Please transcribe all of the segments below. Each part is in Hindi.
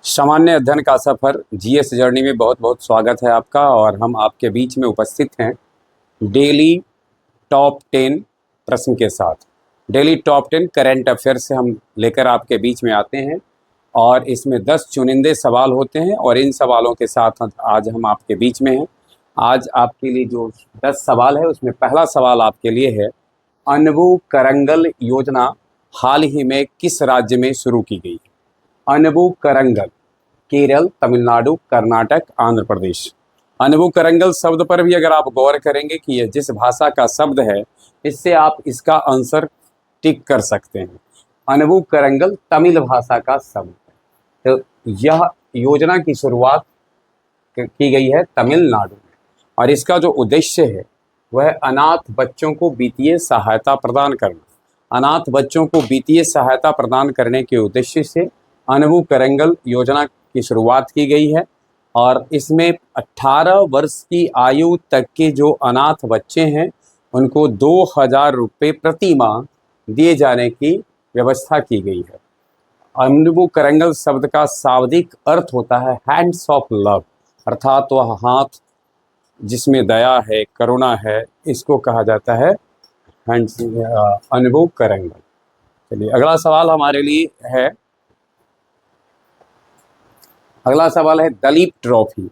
सामान्य अध्ययन का सफ़र जीएस जर्नी में बहुत बहुत स्वागत है आपका। और हम आपके बीच में उपस्थित हैं डेली टॉप 10 प्रश्न के साथ। डेली टॉप 10 करंट अफेयर से हम लेकर आपके बीच में आते हैं और इसमें 10 चुनिंदे सवाल होते हैं और इन सवालों के साथ आज हम आपके बीच में हैं। आज आपके लिए जो 10 सवाल है उसमें पहला सवाल आपके लिए है, अनबू करंगल योजना हाल ही में किस राज्य में शुरू की गई? अनबू करंगल, केरल, तमिलनाडु, कर्नाटक, आंध्र प्रदेश। अनबू करंगल शब्द पर भी अगर आप गौर करेंगे कि यह जिस भाषा का शब्द है, इससे आप इसका आंसर टिक कर सकते हैं। अनबू करंगल तमिल भाषा का शब्द है। तो यह योजना की शुरुआत की गई है तमिलनाडु में और इसका जो उद्देश्य है वह अनाथ बच्चों को वित्तीय सहायता प्रदान करना। अनाथ बच्चों को वित्तीय सहायता प्रदान करने के उद्देश्य से अनबू करंगल योजना की शुरुआत की गई है और इसमें 18 वर्ष की आयु तक के जो अनाथ बच्चे हैं उनको 2000 रुपये प्रति माह दिए जाने की व्यवस्था की गई है। अनबू करंगल शब्द का शाब्दिक अर्थ होता है हैंड्स ऑफ लव, अर्थात वह हाथ जिसमें दया है, करुणा है, इसको कहा जाता है हैंड्स अनबू करंगल। चलिए अगला सवाल हमारे लिए है, अगला सवाल है दलीप ट्रॉफी।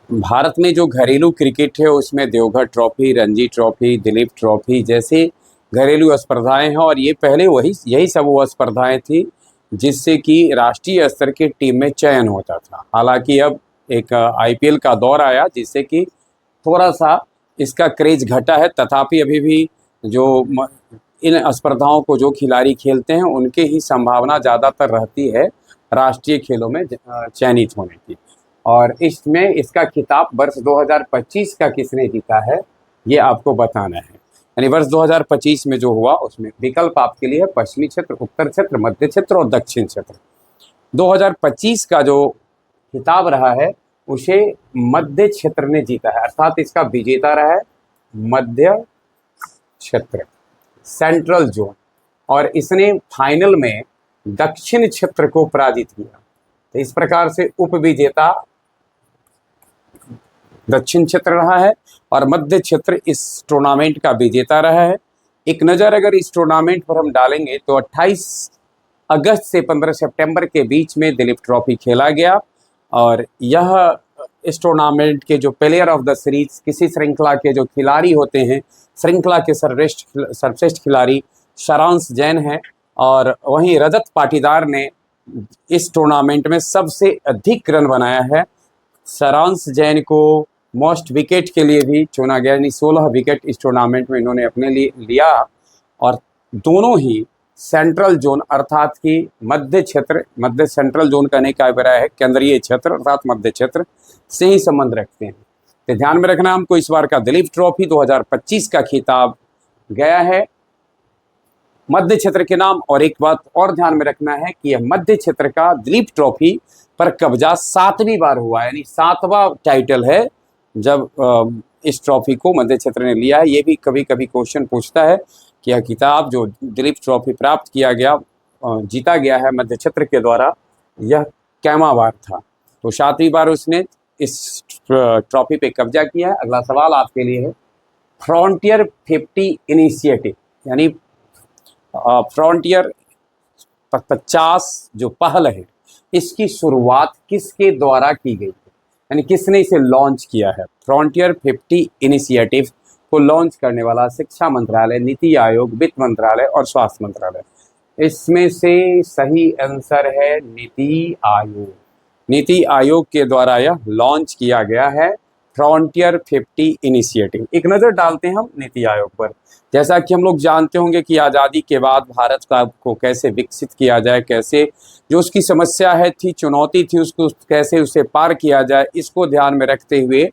भारत में जो घरेलू क्रिकेट है उसमें Deoghar trophy, Ranji trophy, Dilip trophy जैसे घरेलू स्पर्धाएं हैं और ये पहले यही सब वो स्पर्धाएं थी जिससे कि राष्ट्रीय स्तर की टीम में चयन होता था। हालांकि अब एक आईपीएल का दौर आया जिससे कि थोड़ा सा इसका क्रेज घटा है, तथापि अभी भी जो इन स्पर्धाओं को जो खिलाड़ी खेलते हैं उनके ही संभावना ज़्यादातर रहती है राष्ट्रीय खेलों में चयनित होने की। और इसमें इसका खिताब वर्ष 2025 का किसने जीता है ये आपको बताना है। यानी वर्ष 2025 में जो हुआ उसमें विकल्प आपके लिए है पश्चिमी क्षेत्र, उत्तर क्षेत्र, मध्य क्षेत्र और दक्षिण क्षेत्र। 2025 का जो खिताब रहा है उसे मध्य क्षेत्र ने जीता है, अर्थात इसका विजेता रहा है मध्य क्षेत्र, सेंट्रल जोन। और इसने फाइनल में दक्षिण क्षेत्र को पराजित किया। तो इस प्रकार से उप विजेता दक्षिण क्षेत्र रहा है और मध्य क्षेत्र इस टूर्नामेंट का विजेता रहा है। एक नज़र अगर इस टूर्नामेंट पर हम डालेंगे तो 28 अगस्त से 15 सितंबर के बीच में दिलीप ट्रॉफी खेला गया और यह इस टूर्नामेंट के जो प्लेयर ऑफ द सीरीज, किसी श्रृंखला के जो खिलाड़ी होते हैं, श्रृंखला के सर्वश्रेष्ठ खिलाड़ी सारांश जैन हैं। और वहीं रजत पाटीदार ने इस टूर्नामेंट में सबसे अधिक रन बनाया है। सारांश जैन को मोस्ट विकेट के लिए भी चुना गया, यानी 16 विकेट इस टूर्नामेंट में इन्होंने अपने लिए लिया। और दोनों ही सेंट्रल जोन अर्थात कि मध्य क्षेत्र, मध्य सेंट्रल जोन कहने का अभिप्राय है केंद्रीय क्षेत्र अर्थात मध्य क्षेत्र से ही संबंध रखते हैं। तो ध्यान में रखना हमको इस बार का दिलीप ट्रॉफी 2025 का खिताब गया है मध्य क्षेत्र के नाम। और एक बात और ध्यान में रखना है कि यह मध्य क्षेत्र का दिलीप ट्रॉफी पर कब्जा 7वीं बार हुआ है, यानी 7वां टाइटल है जब इस ट्रॉफी को मध्य क्षेत्र ने लिया है। ये भी कभी कभी क्वेश्चन पूछता है कि यह खिताब जो दिलीप ट्रॉफी प्राप्त किया गया, जीता गया है मध्य क्षेत्र के द्वारा, यह कैमा बार था। तो 7वीं बार उसने इस ट्रॉफी पे कब्जा किया है। अगला सवाल आपके लिए है, फ्रंटियर 50 इनिशिएटिव यानी फ्रंटियर 50 जो पहल है इसकी शुरुआत किसके द्वारा की गई है, यानी किसने इसे लॉन्च किया है? फ्रंटियर 50 इनिशिएटिव को लॉन्च करने वाला शिक्षा मंत्रालय, नीति आयोग, वित्त मंत्रालय और स्वास्थ्य मंत्रालय। इसमें से सही आंसर है नीति आयोग। नीति आयोग के द्वारा यह लॉन्च किया गया है फ्रंटियर 50 इनिशिएटिव। एक नज़र डालते हैं हम नीति आयोग पर। जैसा कि हम लोग जानते होंगे कि आज़ादी के बाद भारत को कैसे विकसित किया जाए, कैसे जो उसकी समस्या है थी, चुनौती थी, उसको कैसे उसे पार किया जाए, इसको ध्यान में रखते हुए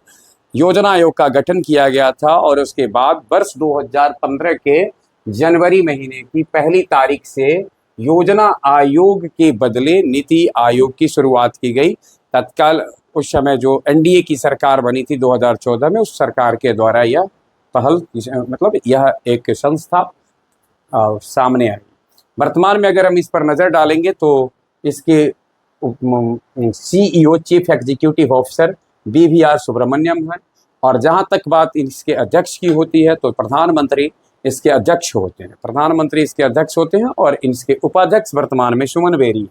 योजना आयोग का गठन किया गया था। और उसके बाद वर्ष 2015 के जनवरी महीने की पहली तारीख से योजना आयोग के बदले नीति आयोग की शुरुआत की गई। तत्काल उस समय जो एनडीए की सरकार बनी थी 2014 में, उस सरकार के द्वारा यह पहल, मतलब यह एक संस्था सामने आई। वर्तमान में अगर हम इस पर नज़र डालेंगे तो इसके CEO chief executive officer BVR Subrahmanyam है। और जहाँ तक बात इसके अध्यक्ष की होती है तो प्रधानमंत्री इसके अध्यक्ष होते हैं, प्रधानमंत्री इसके अध्यक्ष होते हैं और इसके उपाध्यक्ष वर्तमान में सुमन बेरी है।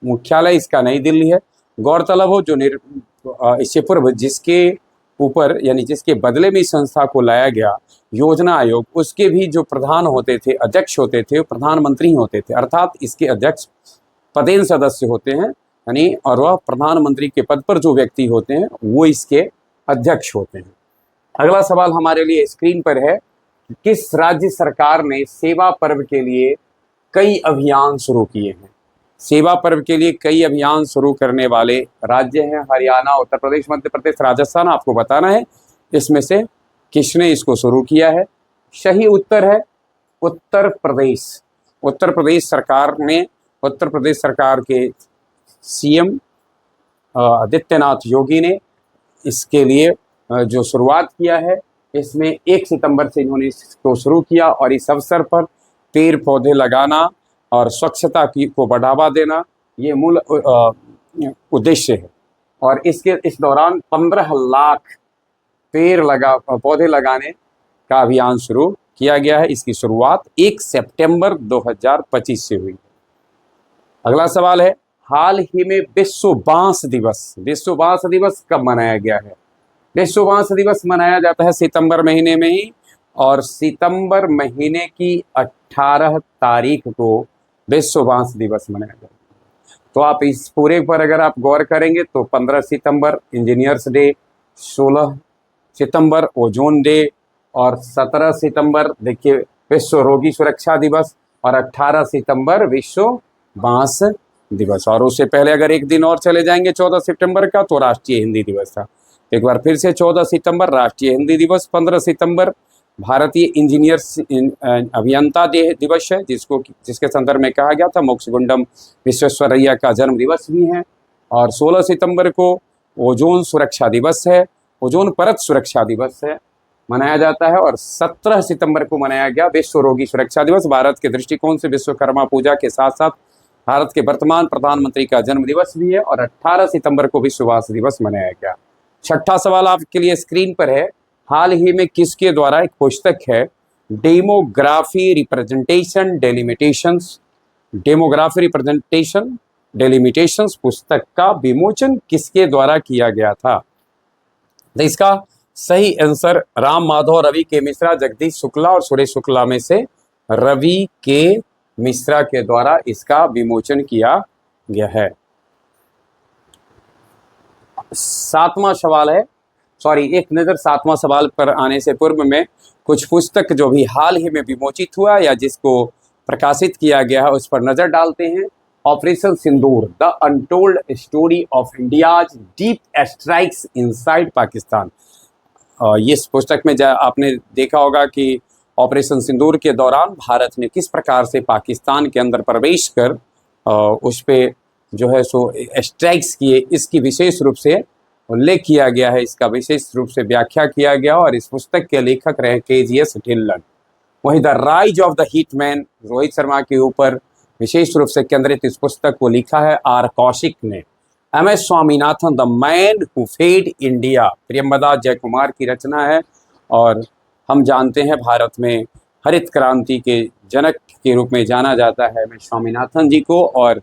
मुख्यालय इसका नई दिल्ली है। गौरतलब हो जो इससे पूर्व जिसके ऊपर यानी जिसके बदले में इस संस्था को लाया गया योजना आयोग, उसके भी जो प्रधान होते थे, अध्यक्ष होते थे, प्रधानमंत्री होते थे, अर्थात इसके अध्यक्ष पदेन सदस्य होते हैं यानी, और वह प्रधानमंत्री के पद पर जो व्यक्ति होते हैं वो इसके अध्यक्ष होते हैं। अगला सवाल हमारे लिए स्क्रीन पर है, किस राज्य सरकार ने सेवा पर्व के लिए कई अभियान शुरू किए हैं? सेवा पर्व के लिए कई अभियान शुरू करने वाले राज्य हैं हरियाणा, उत्तर प्रदेश, मध्य प्रदेश, राजस्थान। आपको बताना है इसमें से किसने इसको शुरू किया है। सही उत्तर है उत्तर प्रदेश। उत्तर प्रदेश सरकार ने, उत्तर प्रदेश सरकार के CM आदित्यनाथ योगी ने इसके लिए जो शुरुआत किया है, इसमें 1 सितंबर से इन्होंने इसको शुरू किया और इस अवसर पर पेड़ पौधे लगाना और स्वच्छता को बढ़ावा देना ये मूल उद्देश्य है। और इस दौरान 15 लाख पौधे लगाने का अभियान शुरू किया गया है। इसकी शुरुआत 1 सितंबर 2025 से हुई। अगला सवाल है, हाल ही में विश्व बांस दिवस कब मनाया गया है? विश्व बांस दिवस मनाया जाता है सितंबर महीने में ही, और सितंबर महीने की 18 तारीख को विश्व बांस दिवस मनाया जाता है। तो आप इस पूरे पर अगर आप गौर करेंगे तो 15 सितंबर इंजीनियर्स डे, 16 सितंबर ओजोन डे, और 17 सितंबर देखिए विश्व रोगी सुरक्षा दिवस, और 18 सितंबर विश्व बांस दिवस। और उससे पहले अगर एक दिन और चले जाएंगे 14 सितंबर का तो राष्ट्रीय हिंदी दिवस था। एक बार फिर से 14 सितंबर राष्ट्रीय हिंदी दिवस, 15 सितंबर भारतीय इंजीनियर्स अभियंता दिवस है, जिसके संदर्भ में कहा गया था मोक्षगुंडम विश्वेश्वरैया का जन्म दिवस भी है। और 16 सितंबर को ओजोन सुरक्षा दिवस है, ओजोन परत सुरक्षा दिवस है मनाया जाता है। और 17 सितंबर को मनाया गया विश्व रोगी सुरक्षा दिवस। भारत के दृष्टिकोण से विश्वकर्मा पूजा के साथ साथ भारत के वर्तमान प्रधानमंत्री का जन्म दिवस भी है। और 18 सितंबर को विश्व बांस दिवस मनाया गया। छठा सवाल आपके लिए स्क्रीन पर है, हाल ही में किसके द्वारा एक पुस्तक है डेमोग्राफी रिप्रेजेंटेशन डेलिमिटेशंस पुस्तक का विमोचन किसके द्वारा किया गया था? तो इसका सही आंसर राम माधव रवि के मिश्रा, जगदीश शुक्ला और सुरेश शुक्ला में से रवि के मिश्रा के द्वारा इसका विमोचन किया गया है। सातवां सवाल है, एक नज़र सातवां सवाल पर आने से पूर्व में कुछ पुस्तक जो भी हाल ही में विमोचित हुआ या जिसको प्रकाशित किया गया है उस पर नज़र डालते हैं। Operation Sindoor, the untold story of India's deep strikes inside Pakistan. इस पुस्तक में आपने देखा होगा कि ऑपरेशन सिंदूर के दौरान भारत ने किस प्रकार से पाकिस्तान के अंदर प्रवेश कर उस पर जो है सो स्ट्राइक्स किए, इसकी विशेष रूप से उल्लेख किया गया है, इसका विशेष रूप से व्याख्या किया गया। और इस पुस्तक के लेखक रहे KGS ढिल्लन। वहीं the rise of the hitman Rohit Sharma के ऊपर विशेष रूप से केंद्रित इस पुस्तक को लिखा है R कौशिक ने। MS Swaminathan, the man who fed India, Priyamvada Jayakumar की रचना है। और हम जानते हैं भारत में हरित क्रांति के जनक के रूप में जाना जाता है MS स्वामीनाथन जी को। और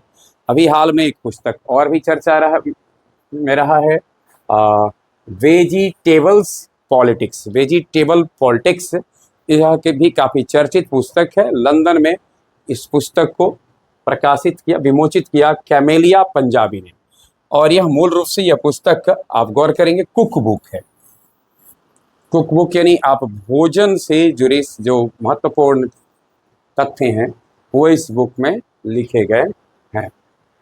अभी हाल में एक पुस्तक और भी चर्चा में रहा है, वेजिटेबल पॉलिटिक्स, यह के भी काफ़ी चर्चित पुस्तक है। लंदन में इस पुस्तक को विमोचित किया कैमेलिया पंजाबी ने। और यह मूल रूप से यह पुस्तक आप गौर करेंगे कुक बुक है। कुक बुक यानी आप भोजन से जुड़े जो महत्वपूर्ण तथ्य हैं वो इस बुक में लिखे गए हैं।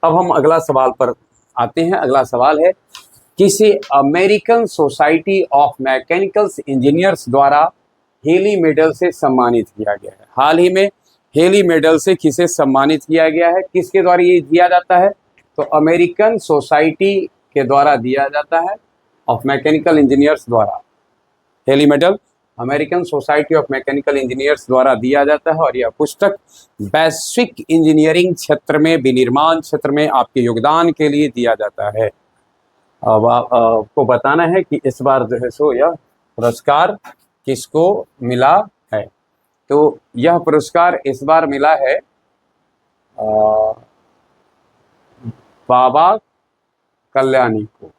अब हम अगला सवाल पर आते हैं। अगला सवाल है, किसे American society of mechanical engineers द्वारा हेली मेडल से सम्मानित किया गया है? हाल ही में हेली मेडल से किसे सम्मानित किया गया है, किसके द्वारा ये दिया जाता है? तो अमेरिकन सोसाइटी के द्वारा दिया जाता है, ऑफ मैकेनिकल इंजीनियर्स द्वारा Holley medal. American society of mechanical engineers द्वारा दिया जाता है और यह पुस्तक वैश्विक इंजीनियरिंग क्षेत्र में, विनिर्माण क्षेत्र में आपके योगदान के लिए दिया जाता है। अब आपको बताना है कि इस बार जो है सो यह पुरस्कार किसको मिला है। तो यह पुरस्कार इस बार मिला है बाबा कल्याणी को।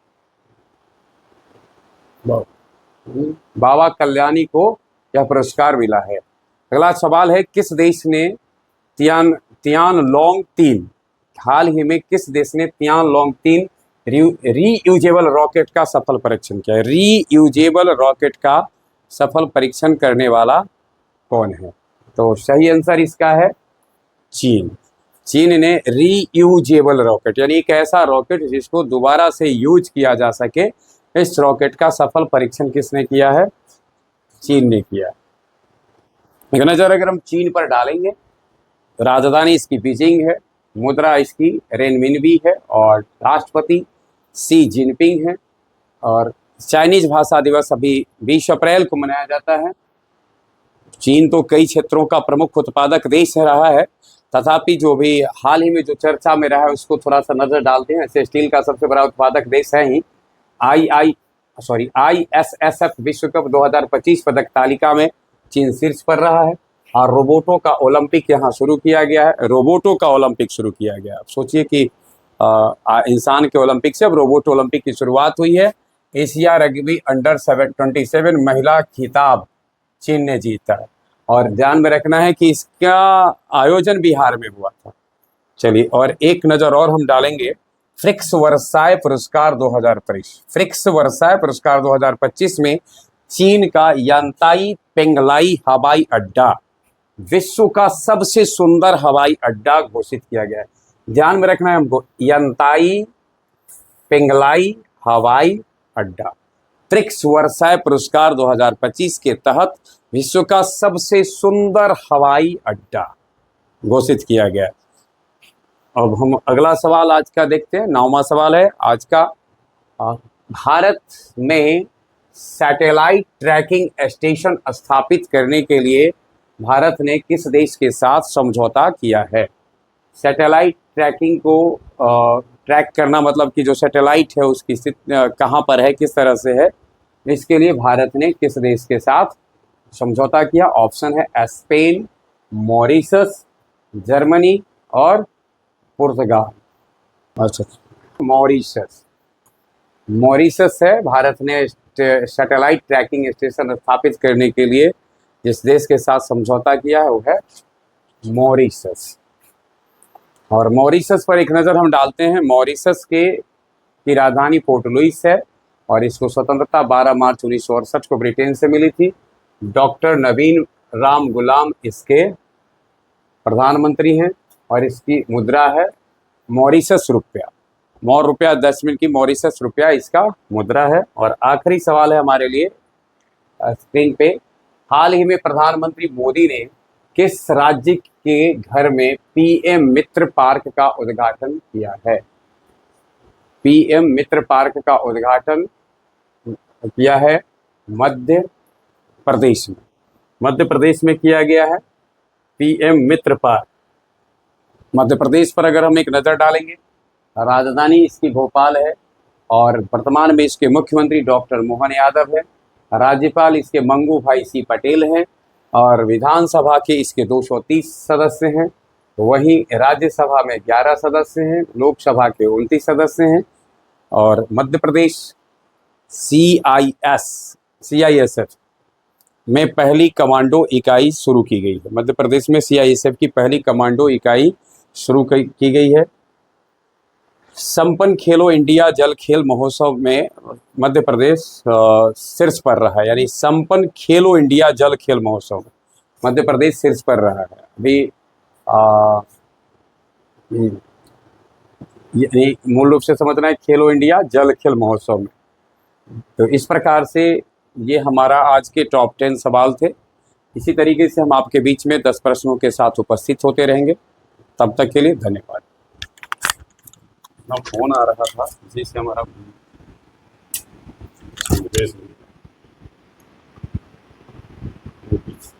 बाबा कल्याणी को यह पुरस्कार मिला है। अगला सवाल है, किस देश ने तियानलोंग 3, हाल ही में किस देश ने तियानलोंग 3 रीयूजेबल रॉकेट का सफल परीक्षण किया है? रीयूजेबल रॉकेट का सफल परीक्षण करने वाला कौन है? तो सही आंसर इसका है चीन। चीन ने रीयूजेबल रॉकेट यानी एक ऐसा रॉकेट जिसको दोबारा से यूज किया जा सके, इस रॉकेट का सफल परीक्षण किसने किया है? चीन ने किया। एक नजर अगर हम चीन पर डालेंगे, राजधानी इसकी बीजिंग है, मुद्रा इसकी रेनमिनबी है और राष्ट्रपति सी जिनपिंग है। और चाइनीज भाषा दिवस अभी 20 अप्रैल को मनाया जाता है। चीन तो कई क्षेत्रों का प्रमुख उत्पादक देश रहा है, तथापि जो भी हाल ही में जो चर्चा में रहा है उसको थोड़ा सा नजर डालते हैं। ऐसे स्टील का सबसे बड़ा उत्पादक देश है ही। ISSF विश्व कप 2025 पदक तालिका में चीन शीर्ष पर रहा है और रोबोटों का ओलंपिक यहाँ शुरू किया गया है। रोबोटों का ओलंपिक शुरू किया गया। अब सोचिए कि इंसान के ओलंपिक से अब रोबोट ओलंपिक की शुरुआत हुई है। एशिया रग्बी अंडर 27 महिला खिताब चीन ने जीता है और ध्यान में रखना है कि इसका आयोजन बिहार में हुआ था। चलिए, और एक नज़र और हम डालेंगे फ्रिक्स वर्साय पुरस्कार 2023। फ्रिक्स वर्साय पुरस्कार 2025 में चीन का यांताई पेंगलाई हवाई अड्डा विश्व का सबसे सुंदर हवाई अड्डा घोषित किया गया है। ध्यान में रखना है हमको, यांताई पेंगलाई हवाई अड्डा फ्रिक्स वर्साय पुरस्कार 2025 के तहत विश्व का सबसे सुंदर हवाई अड्डा घोषित किया गया। अब हम अगला सवाल आज का देखते हैं। 9वां सवाल है आज का, भारत में सैटेलाइट ट्रैकिंग स्टेशन स्थापित करने के लिए भारत ने किस देश के साथ समझौता किया है? सैटेलाइट ट्रैकिंग को ट्रैक करना मतलब कि जो सैटेलाइट है उसकी स्थिति कहाँ पर है, किस तरह से है, इसके लिए भारत ने किस देश के साथ समझौता किया? ऑप्शन है स्पेन, मॉरिशस, जर्मनी और पुर्तगाल। अच्छा, मॉरिशस है। भारत ने सैटेलाइट ट्रैकिंग स्टेशन स्थापित करने के लिए जिस देश के साथ समझौता किया है वो है मॉरिशस। और मॉरिशस पर एक नज़र हम डालते हैं। मॉरिशस की राजधानी पोर्ट लुइस है और इसको स्वतंत्रता 12 मार्च 1968 को ब्रिटेन से मिली थी। डॉक्टर नवीन राम गुलाम इसके प्रधानमंत्री हैं और इसकी मुद्रा है मॉरिशस रुपया। मॉर रुपया 10 मिनट की मॉरिशस रुपया इसका मुद्रा है। और आखिरी सवाल है हमारे लिए स्क्रीन पे, हाल ही में प्रधानमंत्री मोदी ने किस राज्य के घर में पीएम मित्र पार्क का उद्घाटन किया है? पीएम मित्र पार्क का उद्घाटन किया है मध्य प्रदेश में। मध्य प्रदेश में किया गया है पीएम मित्र पार्क। मध्य प्रदेश पर अगर हम एक नज़र डालेंगे, राजधानी इसकी भोपाल है और वर्तमान में इसके मुख्यमंत्री डॉक्टर मोहन यादव है। राज्यपाल इसके मंगू भाई सी पटेल हैं और विधानसभा के इसके 230 सदस्य हैं। वहीं राज्यसभा में 11 सदस्य हैं, लोकसभा के 29 सदस्य हैं। और मध्य प्रदेश CISF में पहली कमांडो इकाई शुरू की गई है। मध्य प्रदेश में CISF की पहली कमांडो इकाई शुरू की गई है। संपन्न खेलो इंडिया जल खेल महोत्सव में मध्य प्रदेश शीर्ष पर रहा है, यानी संपन्न खेलो इंडिया जल खेल महोत्सव में मध्य प्रदेश शीर्ष पर रहा है। अभी ये मूल रूप से समझना है खेलो इंडिया जल खेल महोत्सव में। तो इस प्रकार से ये हमारा आज के टॉप 10 सवाल थे। इसी तरीके से हम आपके बीच में 10 प्रश्नों के साथ उपस्थित होते रहेंगे। तब तक के लिए धन्यवाद। फोन आ रहा था जिससे हमारा रुपीज़।